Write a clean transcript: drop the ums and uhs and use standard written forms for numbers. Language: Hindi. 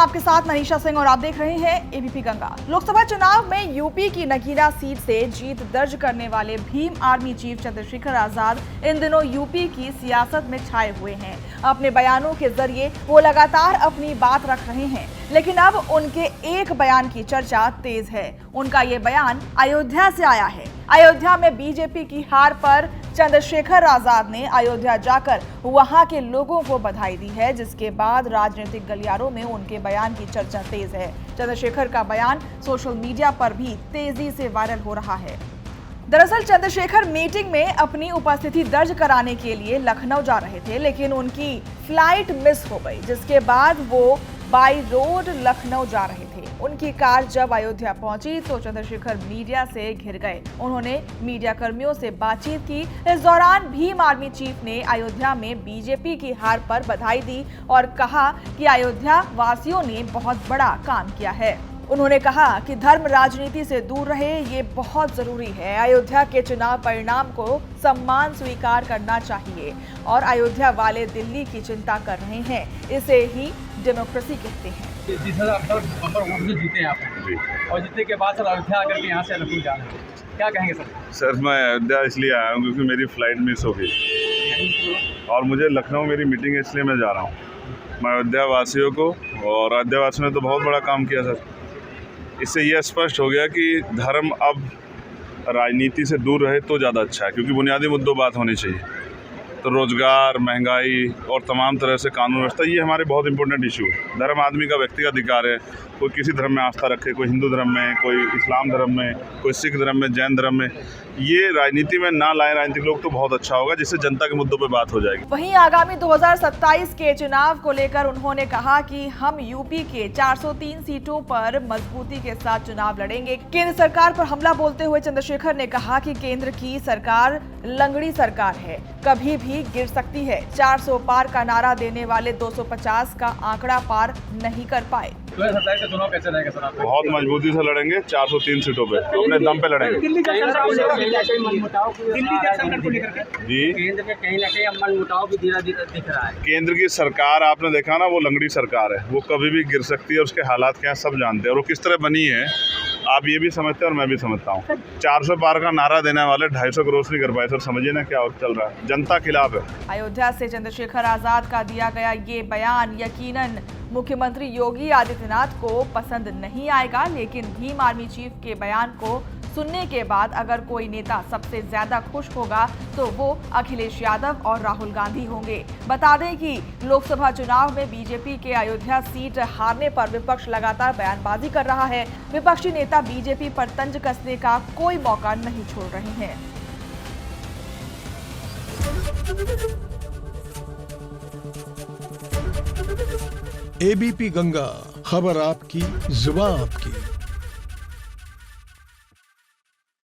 आपके साथ मनीषा सिंह और आप देख रहे हैं एबीपी गंगा। लोकसभा चुनाव में यूपी की नगीना सीट से जीत दर्ज करने वाले भीम आर्मी चीफ चंद्रशेखर आजाद इन दिनों यूपी की सियासत में छाए हुए हैं। अपने बयानों के जरिए वो लगातार अपनी बात रख रहे हैं, लेकिन अब उनके एक बयान की चर्चा तेज है। उनका ये बयान अयोध्या से आया है। अयोध्या में बीजेपी की हार पर चंद्रशेखर आजाद ने अयोध्या जाकर वहां के लोगों को बधाई दी है, जिसके बाद राजनीतिक गलियारों में उनके बयान की चर्चा तेज है। चंद्रशेखर का बयान सोशल मीडिया पर भी तेजी से वायरल हो रहा है। दरअसल चंद्रशेखर मीटिंग में अपनी उपस्थिति दर्ज कराने के लिए लखनऊ जा रहे थे, लेकिन उनकी फ्लाइट मिस हो गई, जिसके बाद वो बाई रोड लखनऊ जा रहे थे। उनकी कार जब अयोध्या पहुंची तो चंद्रशेखर मीडिया से घिर गए। उन्होंने मीडिया कर्मियों से बातचीत की। इस दौरान भीम आर्मी चीफ ने अयोध्या में बीजेपी की हार पर बधाई दी और कहा कि अयोध्या वासियों ने बहुत बड़ा काम किया है। उन्होंने कहा कि धर्म राजनीति से दूर रहे, ये बहुत जरूरी है। अयोध्या के चुनाव परिणाम को सम्मान स्वीकार करना चाहिए और अयोध्या वाले दिल्ली की चिंता कर रहे हैं। इसे ही डेमोक्रेसी कहते हैं। जिस जीते यहाँ पे और जीतने के बाद सर अयोध्या आकर के यहाँ से लखनऊ जा रहे हैं, क्या कहेंगे सर? सर मैं अयोध्या इसलिए आया हूँ क्योंकि मेरी फ्लाइट मिस हो गई और मुझे लखनऊ मेरी मीटिंग है, इसलिए मैं जा रहा हूँ। मैं अयोध्या वासियों को और अयोध्या वासियों ने तो बहुत बड़ा काम किया सर। इससे यह स्पष्ट हो गया कि धर्म अब राजनीति से दूर रहे तो ज़्यादा अच्छा है, क्योंकि बुनियादी मुद्दों बात होनी चाहिए। तो रोजगार, महंगाई और तमाम तरह से कानून व्यवस्था, ये हमारे बहुत इंपॉर्टेंट इशू है। धर्म आदमी का व्यक्तिगत अधिकार है। कोई किसी धर्म में आस्था रखे, कोई हिंदू धर्म में, कोई इस्लाम धर्म में, कोई सिख धर्म में, जैन धर्म में। ये राजनीति में ना लाए राजनीतिक लोग तो बहुत अच्छा होगा, जिससे जनता के मुद्दों पे बात हो जाएगी। वहीं आगामी 2027 के चुनाव को लेकर उन्होंने कहा कि हम यूपी के 403 सीटों पर मजबूती के साथ चुनाव लड़ेंगे। केंद्र सरकार पर हमला बोलते हुए चंद्रशेखर ने कहा कि केंद्र की सरकार लंगड़ी सरकार है, कभी भी गिर सकती है। 400 पार का नारा देने वाले 250 का आंकड़ा पार नहीं कर पाए। 2027 का चुनाव कैसे रहेगा सर? आप बहुत मजबूती से लड़ेंगे, 403 सीटों पे अपने दम पे लड़ेंगे। दिल्ली जंक्शन को लेकर के जी, केंद्र में कहीं ना कहीं मनमुटाव भी धीरे धीरे दिख रहा है। केंद्र की सरकार आपने देखा ना, वो लंगड़ी सरकार है, वो कभी भी गिर सकती है। उसके हालात क्या है सब जानते हैं और वो किस तरह बनी है आप ये भी समझते हैं और मैं भी समझता हूँ। 400 पार का नारा देने वाले 250 क्रॉस नहीं कर पाए सर। समझिए ना क्या चल रहा है, जनता खिलाफ है। अयोध्या से चंद्रशेखर आजाद का दिया गया ये बयान यकीनन मुख्यमंत्री योगी आदित्यनाथ को पसंद नहीं आएगा, लेकिन भीम आर्मी चीफ के बयान को सुनने के बाद अगर कोई नेता सबसे ज्यादा खुश होगा तो वो अखिलेश यादव और राहुल गांधी होंगे। बता दें कि लोकसभा चुनाव में बीजेपी के अयोध्या सीट हारने पर विपक्ष लगातार बयानबाजी कर रहा है। विपक्षी नेता बीजेपी पर तंज कसने का कोई मौका नहीं छोड़ रहे हैं। एबीपी गंगा, खबर आपकी, जुबान आपकी।